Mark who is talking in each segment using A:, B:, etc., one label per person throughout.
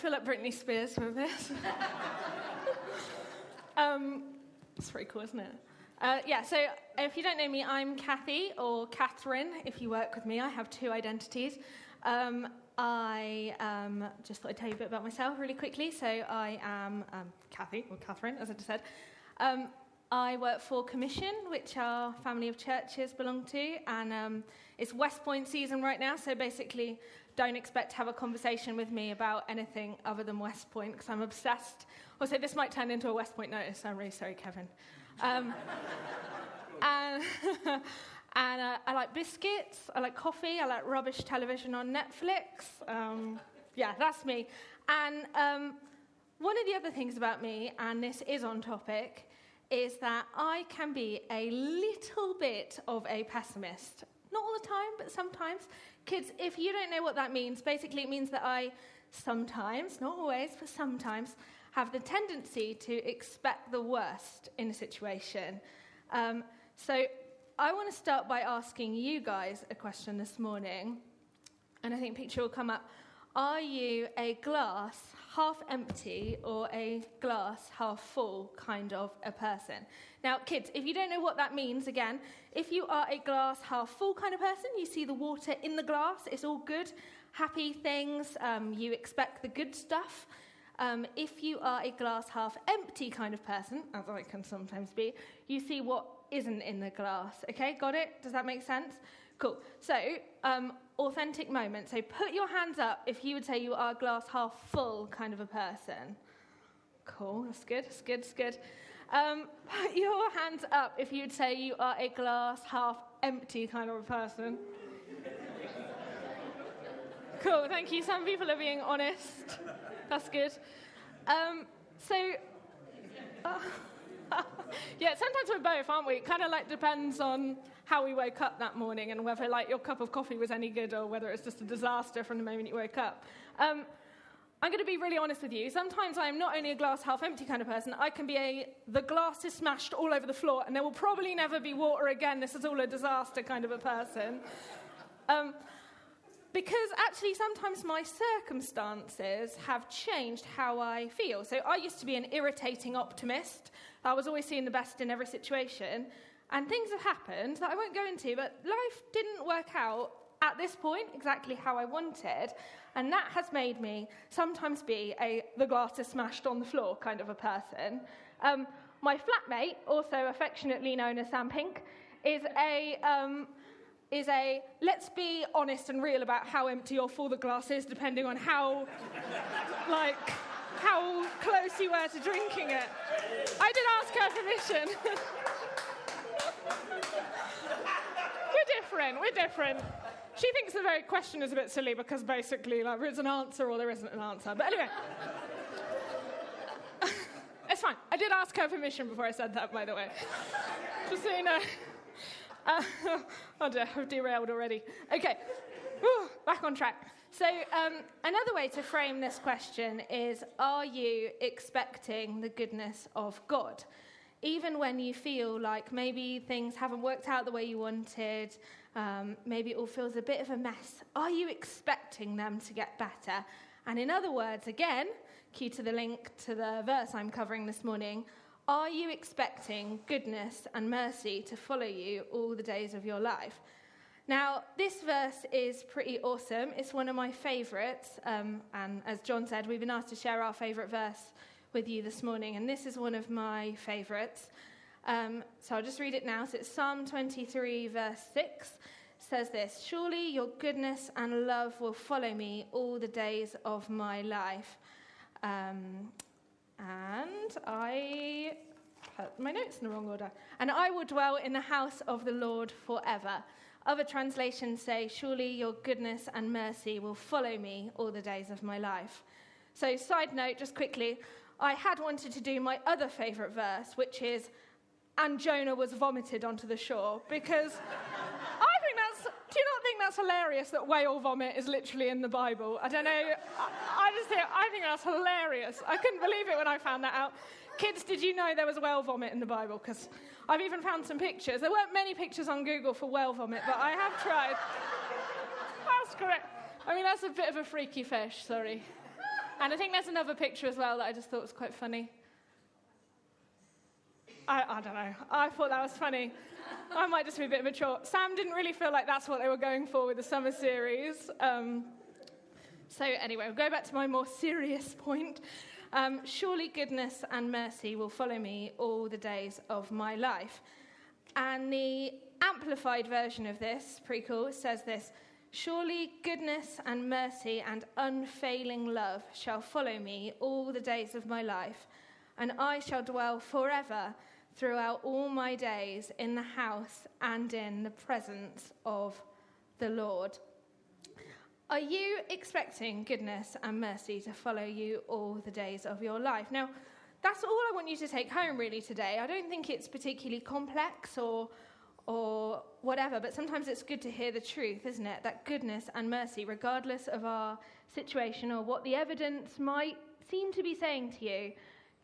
A: feel like Britney Spears with this. It's pretty cool, isn't it? So if you don't know me, I'm Cathy, or Catherine. If you work with me, I have two identities. I just thought I'd tell you a bit about myself really quickly. So I am Cathy, or Catherine, as I just said. I work for Commission, which our family of churches belong to, and it's West Point season right now, so basically don't expect to have a conversation with me about anything other than West Point, because I'm obsessed. Also, this might turn into a West Point notice, so I'm really sorry, Kevin. And I like biscuits, I like coffee, I like rubbish television on Netflix. That's me. And one of the other things about me, and this is on topic, is that I can be a little bit of a pessimist. Not all the time, but sometimes. Kids, if you don't know what that means, basically it means that I sometimes, not always, but sometimes, have the tendency to expect the worst in a situation. So I want to start by asking you guys a question this morning, and I think a picture will come up. Are you a glass half empty or a glass half full kind of a person? Now, kids, if you don't know what that means, again, if you are a glass half full kind of person, you see the water in the glass, it's all good, happy things, you expect the good stuff. If you are a glass half empty kind of person, as I can sometimes be, you see what isn't in the glass. Okay, got it? Does that make sense? Cool. So, authentic moment. So put your hands up if you would say you are a glass half full kind of a person. Cool, that's good, that's good, that's good. Put your hands up if you would say you are a glass half empty kind of a person. Cool, thank you. Some people are being honest. That's good. Sometimes we're both, aren't we? It kind of depends on how we woke up that morning and whether your cup of coffee was any good or whether it's just a disaster from the moment you woke up. I'm going to be really honest with you. Sometimes I am not only a glass half empty kind of person, I can be the glass is smashed all over the floor and there will probably never be water again. This is all a disaster kind of a person. Because actually sometimes my circumstances have changed how I feel. So I used to be an irritating optimist. I was always seeing the best in every situation. And things have happened that I won't go into, but life didn't work out at this point exactly how I wanted. And that has made me sometimes be the glass is smashed on the floor kind of a person. My flatmate, also affectionately known as Sam Pink, is a let's be honest and real about how empty or full the glass is, depending on how close you were to drinking it. I did ask her permission. We're different. She thinks the very question is a bit silly because basically there is an answer or there isn't an answer. But anyway, it's fine. I did ask her permission before I said that, by the way. Just so you know. Oh dear, I've derailed already. Okay, back on track. So another way to frame this question is, are you expecting the goodness of God? Even when you feel like maybe things haven't worked out the way you wanted, maybe it all feels a bit of a mess, are you expecting them to get better? And in other words, again, cue to the link to the verse I'm covering this morning, are you expecting goodness and mercy to follow you all the days of your life? Now, this verse is pretty awesome. It's one of my favourites. And as John said, we've been asked to share our favourite verse with you this morning. And this is one of my favourites. So I'll just read it now. So it's Psalm 23, verse 6. It says this: "Surely your goodness and love will follow me all the days of my life." And I put my notes in the wrong order. "And I will dwell in the house of the Lord forever." Other translations say, "Surely your goodness and mercy will follow me all the days of my life." So, side note, just quickly, I had wanted to do my other favourite verse, which is, "And Jonah was vomited onto the shore," because do you not think that's hilarious that whale vomit is literally in the Bible? I don't know. I think that's hilarious. I couldn't believe it when I found that out. Kids, did you know there was whale vomit in the Bible? Because I've even found some pictures. There weren't many pictures on Google for whale vomit, but I have tried. That's correct. I mean, that's a bit of a freaky fish, sorry. And I think there's another picture as well that I just thought was quite funny. I don't know. I thought that was funny. I might just be a bit mature. Sam didn't really feel like that's what they were going for with the summer series. So anyway, we'll go back to my more serious point. Surely goodness and mercy will follow me all the days of my life. And the amplified version of this, pretty cool, says this: surely goodness and mercy and unfailing love shall follow me all the days of my life, and I shall dwell forever throughout all my days in the house and in the presence of the Lord. Are you expecting goodness and mercy to follow you all the days of your life? Now, that's all I want you to take home really today. I don't think it's particularly complex or whatever, but sometimes it's good to hear the truth, isn't it? That goodness and mercy, regardless of our situation or what the evidence might seem to be saying to you,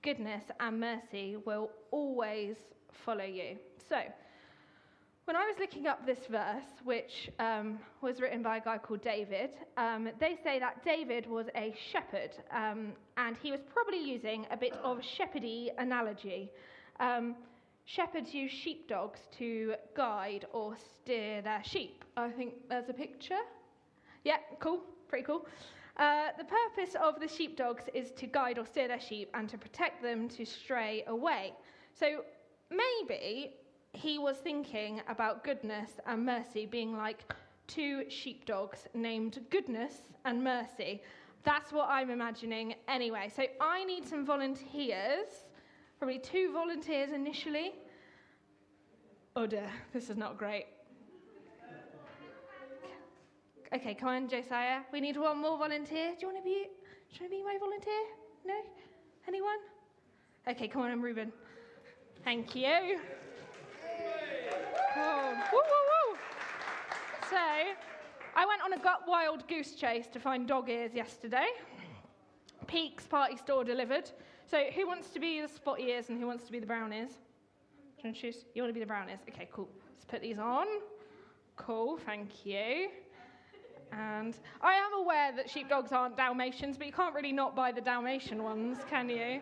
A: goodness and mercy will always follow you. So, when I was looking up this verse, which was written by a guy called David, they say that David was a shepherd, and he was probably using a bit of shepherdy analogy. Shepherds use sheepdogs to guide or steer their sheep. I think there's a picture. Yeah, cool, pretty cool. The purpose of the sheepdogs is to guide or steer their sheep and to protect them to stray away. So maybe he was thinking about goodness and mercy being like two sheepdogs named Goodness and Mercy. That's what I'm imagining anyway. So I need some volunteers, probably 2 volunteers initially. Oh dear, this is not great. Okay, come on, Josiah. We need 1 more volunteer. Do you want to be my volunteer? No? Anyone? Okay, come on, I'm Ruben. Thank you. Oh. Woo, woo, woo. So, I went on a wild goose chase to find dog ears yesterday. Peak's party store delivered. So, who wants to be the spot ears and who wants to be the brown ears? Do you want to choose? You want to be the brown ears? Okay, cool. Let's put these on. Cool, thank you. And I am aware that sheepdogs aren't Dalmatians, but you can't really not buy the Dalmatian ones, can you?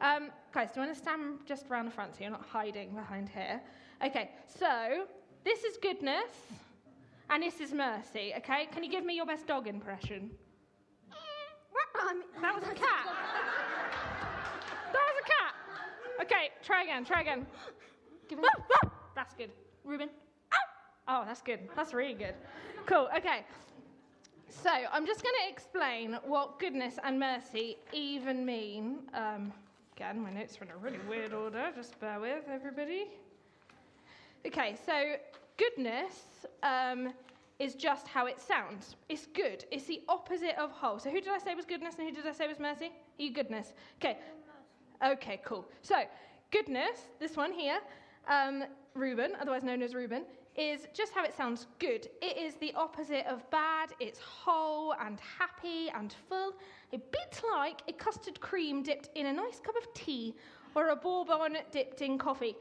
A: Guys, do you want to stand just around the front so you're not hiding behind here? Okay, so this is goodness and this is mercy, okay? Can you give me your best dog impression? That was a cat. That was a cat. Okay, try again. Give me That's good. Ruben? Oh, that's good. That's really good. Cool, okay. So, I'm just going to explain what goodness and mercy even mean. Again, my notes are in a really weird order. Just bear with, everybody. Okay, so goodness is just how it sounds. It's good. It's the opposite of whole. So who did I say was goodness and who did I say was mercy? You goodness. Okay, cool. So, goodness, this one here, Reuben, otherwise known as Reuben, is just how it sounds good. It is the opposite of bad. It's whole and happy and full. A bit like a custard cream dipped in a nice cup of tea or a bourbon dipped in coffee.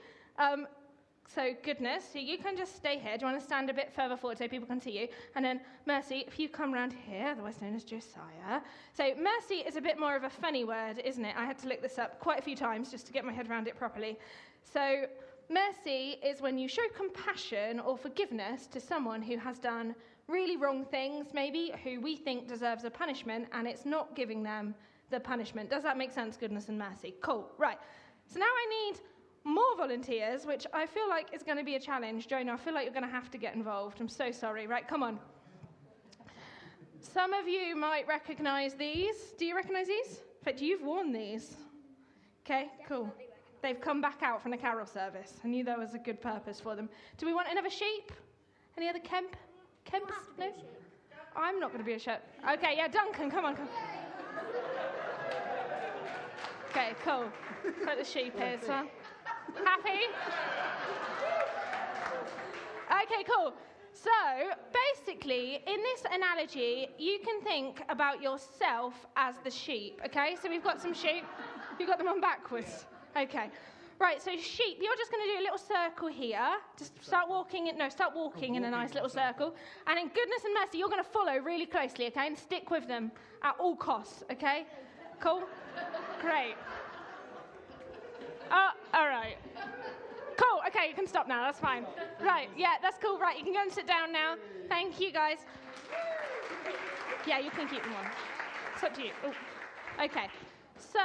A: So goodness, so you can just stay here. Do you want to stand a bit further forward so people can see you? And then mercy, if you come around here, otherwise known as Josiah. So mercy is a bit more of a funny word, isn't it? I had to look this up quite a few times just to get my head around it properly. So mercy is when you show compassion or forgiveness to someone who has done really wrong things, maybe, who we think deserves a punishment, and it's not giving them the punishment. Does that make sense, goodness and mercy? Cool, right. So now I need more volunteers, which I feel like is going to be a challenge. Jonah, I feel like you're going to have to get involved. I'm so sorry. Right, come on. Some of you might recognize these. Do you recognize these? In fact, you've worn these. Okay, cool. They've come back out from the carol service. I knew there was a good purpose for them. Do we want another sheep? Any other Kemps? No? I'm not going to be a sheep. Okay, yeah, Duncan, come on. Okay, cool. Put the sheep here, son. Happy? Okay, cool. So, basically, in this analogy, you can think about yourself as the sheep, okay? So we've got some sheep. You've got them on backwards. Okay. Right, so sheep, you're just going to do a little circle here. Just start walking in a nice little circle. And in goodness and mercy, you're going to follow really closely, okay? And stick with them at all costs, okay? Cool? Great. Oh, all right. Cool, okay, you can stop now, that's fine. Right, yeah, that's cool. Right, you can go and sit down now. Thank you, guys. Yeah, you can keep them on. It's up to you. Ooh. Okay, so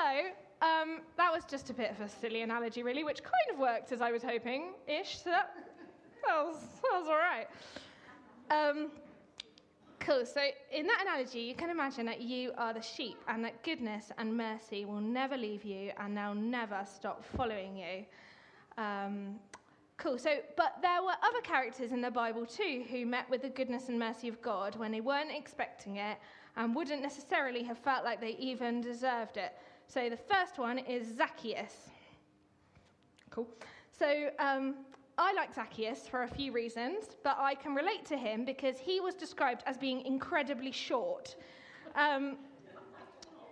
A: that was just a bit of a silly analogy, really, which kind of worked as I was hoping-ish, so that was all right. Cool, so in that analogy, you can imagine that you are the sheep and that goodness and mercy will never leave you and they'll never stop following you. Cool, but there were other characters in the Bible too who met with the goodness and mercy of God when they weren't expecting it and wouldn't necessarily have felt like they even deserved it. So the first one is Zacchaeus. Cool. So I like Zacchaeus for a few reasons, but I can relate to him because he was described as being incredibly short. Now,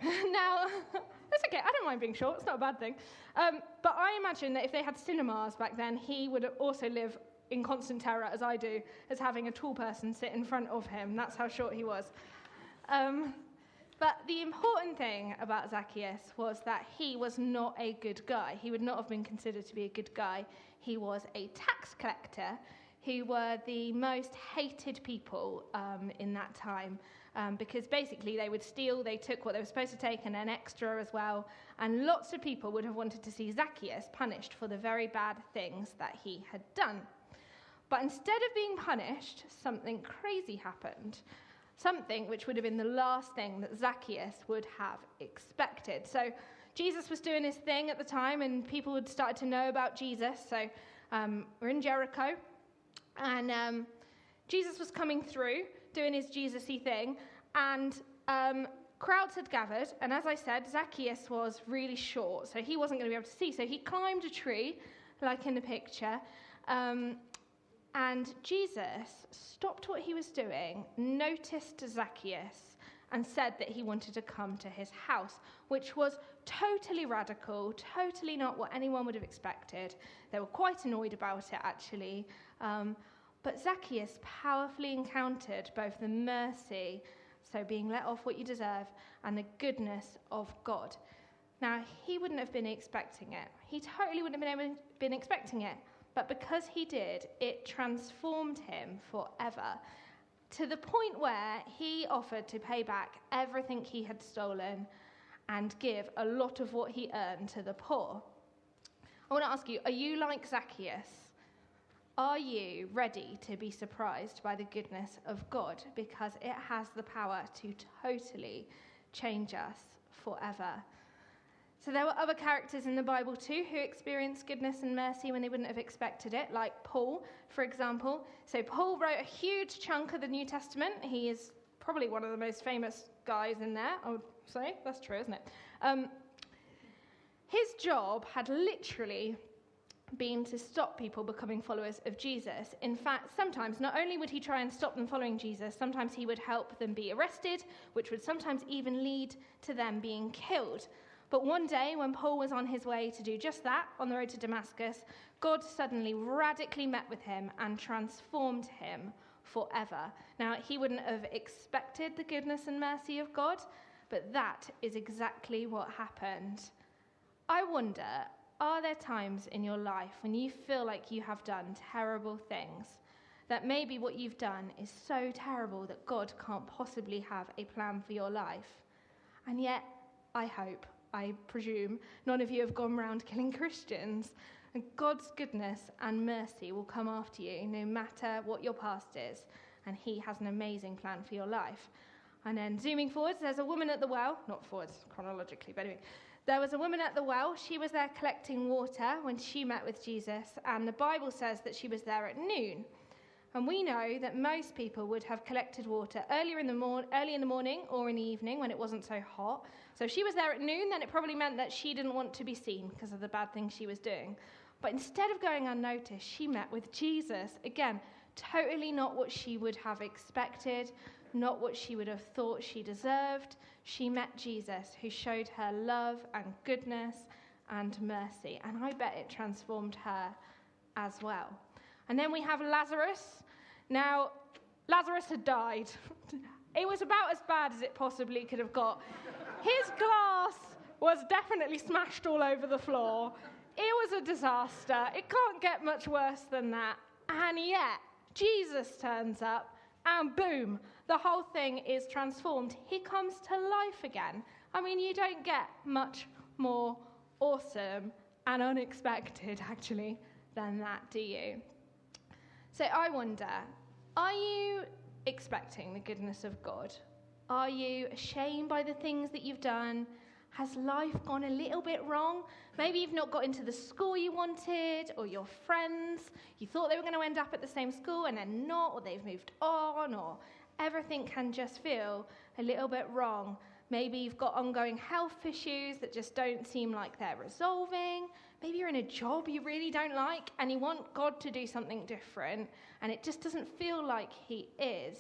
A: it's okay, I don't mind being short, it's not a bad thing. But I imagine that if they had cinemas back then, he would also live in constant terror, as I do, as having a tall person sit in front of him. That's how short he was. But the important thing about Zacchaeus was that he was not a good guy. He would not have been considered to be a good guy. He was a tax collector who were the most hated people in that time because basically they would steal, they took what they were supposed to take and an extra as well, and lots of people would have wanted to see Zacchaeus punished for the very bad things that he had done. But instead of being punished, something crazy happened. Something which would have been the last thing that Zacchaeus would have expected. So Jesus was doing his thing at the time, and people had started to know about Jesus. So we're in Jericho, and Jesus was coming through, doing his Jesus-y thing, and crowds had gathered. And as I said, Zacchaeus was really short, so he wasn't going to be able to see. So he climbed a tree, like in the picture, and Jesus stopped what he was doing, noticed Zacchaeus, and said that he wanted to come to his house, which was totally radical, totally not what anyone would have expected. They were quite annoyed about it, actually. But Zacchaeus powerfully encountered both the mercy, so being let off what you deserve, and the goodness of God. Now, he wouldn't have been expecting it. He totally wouldn't have been expecting it. But because he did, it transformed him forever, to the point where he offered to pay back everything he had stolen and give a lot of what he earned to the poor. I want to ask you, are you like Zacchaeus? Are you ready to be surprised by the goodness of God? Because it has the power to totally change us forever. So there were other characters in the Bible too who experienced goodness and mercy when they wouldn't have expected it, like Paul, for example. So Paul wrote a huge chunk of the New Testament. He is probably one of the most famous guys in there, I would say. That's true, isn't it? His job had literally been to stop people becoming followers of Jesus. In fact, sometimes not only would he try and stop them following Jesus, sometimes he would help them be arrested, which would sometimes even lead to them being killed. But one day, when Paul was on his way to do just that, on the road to Damascus, God suddenly radically met with him and transformed him forever. Now, he wouldn't have expected the goodness and mercy of God, but that is exactly what happened. I wonder, are there times in your life when you feel like you have done terrible things, that maybe what you've done is so terrible that God can't possibly have a plan for your life? And yet, I presume, none of you have gone around killing Christians. And God's goodness and mercy will come after you, no matter what your past is. And he has an amazing plan for your life. And then zooming forwards, there's a woman at the well. Not forwards chronologically, but anyway. There was a woman at the well. She was there collecting water when she met with Jesus. And the Bible says that she was there at noon. And we know that most people would have collected water early in the morning or in the evening when it wasn't so hot. So if she was there at noon, then it probably meant that she didn't want to be seen because of the bad things she was doing. But instead of going unnoticed, she met with Jesus. Again, totally not what she would have expected, not what she would have thought she deserved. She met Jesus, who showed her love and goodness and mercy. And I bet it transformed her as well. And then we have Lazarus. Now, Lazarus had died. It was about as bad as it possibly could have got. His glass was definitely smashed all over the floor. It was a disaster. It can't get much worse than that. And yet, Jesus turns up, and boom, the whole thing is transformed. He comes to life again. I mean, you don't get much more awesome and unexpected, actually, than that, do you? So I wonder, are you expecting the goodness of God? Are you ashamed by the things that you've done? Has life gone a little bit wrong? Maybe you've not got into the school you wanted, or your friends, you thought they were going to end up at the same school and they're not, or they've moved on, or everything can just feel a little bit wrong. Maybe you've got ongoing health issues that just don't seem like they're resolving. Maybe you're in a job you really don't like and you want God to do something different and it just doesn't feel like he is.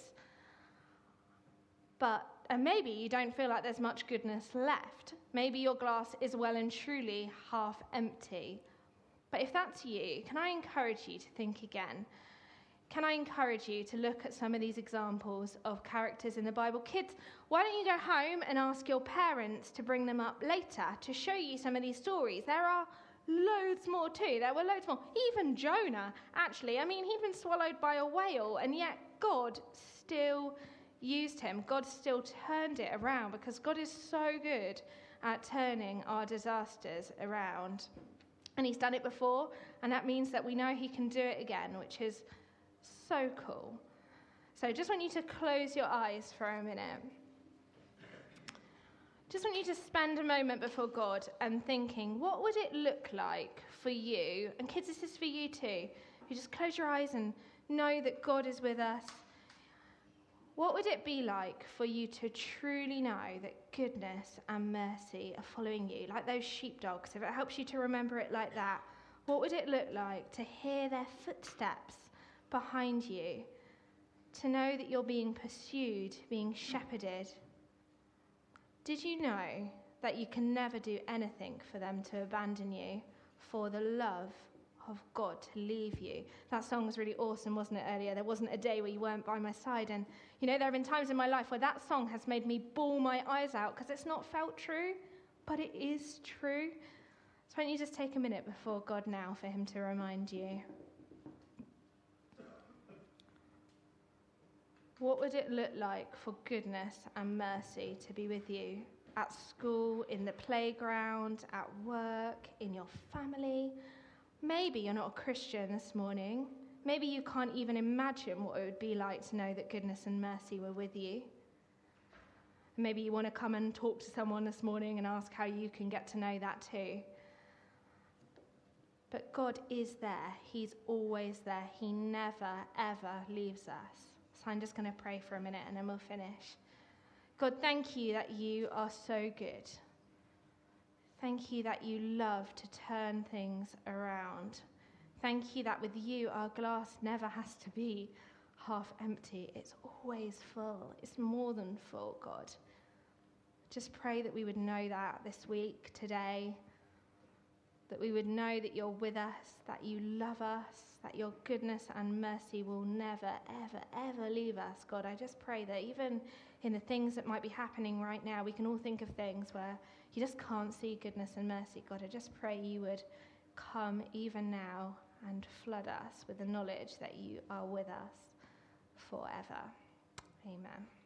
A: And maybe you don't feel like there's much goodness left. Maybe your glass is well and truly half empty. But if that's you, can I encourage you to think again? Can I encourage you to look at some of these examples of characters in the Bible? Kids, why don't you go home and ask your parents to bring them up later to show you some of these stories? There are loads more too. There were loads more. Even Jonah, actually. I mean, he'd been swallowed by a whale, and yet God still used him. God still turned it around because God is so good at turning our disasters around. And he's done it before, and that means that we know he can do it again, which is so cool. So just want you to close your eyes for a minute. Just want you to spend a moment before God and thinking, what would it look like for you? And kids, this is for you too. You just close your eyes and know that God is with us. What would it be like for you to truly know that goodness and mercy are following you, like those sheepdogs? If it helps you to remember it like that, what would it look like to hear their footsteps behind you, to know that you're being pursued, being shepherded? Did you know that you can never do anything for them to abandon you, for the love of God to leave you? That song was really awesome, wasn't it, earlier? There wasn't a day where you weren't by my side. And, you know, there have been times in my life where that song has made me bawl my eyes out because it's not felt true, but it is true. So why don't you just take a minute before God now for him to remind you? What would it look like for goodness and mercy to be with you at school, in the playground, at work, in your family? Maybe you're not a Christian this morning. Maybe you can't even imagine what it would be like to know that goodness and mercy were with you. Maybe you want to come and talk to someone this morning and ask how you can get to know that too. But God is there. He's always there. He never, ever leaves us. So I'm just going to pray for a minute and then we'll finish. God, thank you that you are so good. Thank you that you love to turn things around. Thank you that with you, our glass never has to be half empty. It's always full. It's more than full, God. Just pray that we would know that this week, today, that we would know that you're with us, that you love us, that your goodness and mercy will never, ever, ever leave us. God, I just pray that even in the things that might be happening right now, we can all think of things where you just can't see goodness and mercy. God, I just pray you would come even now and flood us with the knowledge that you are with us forever. Amen.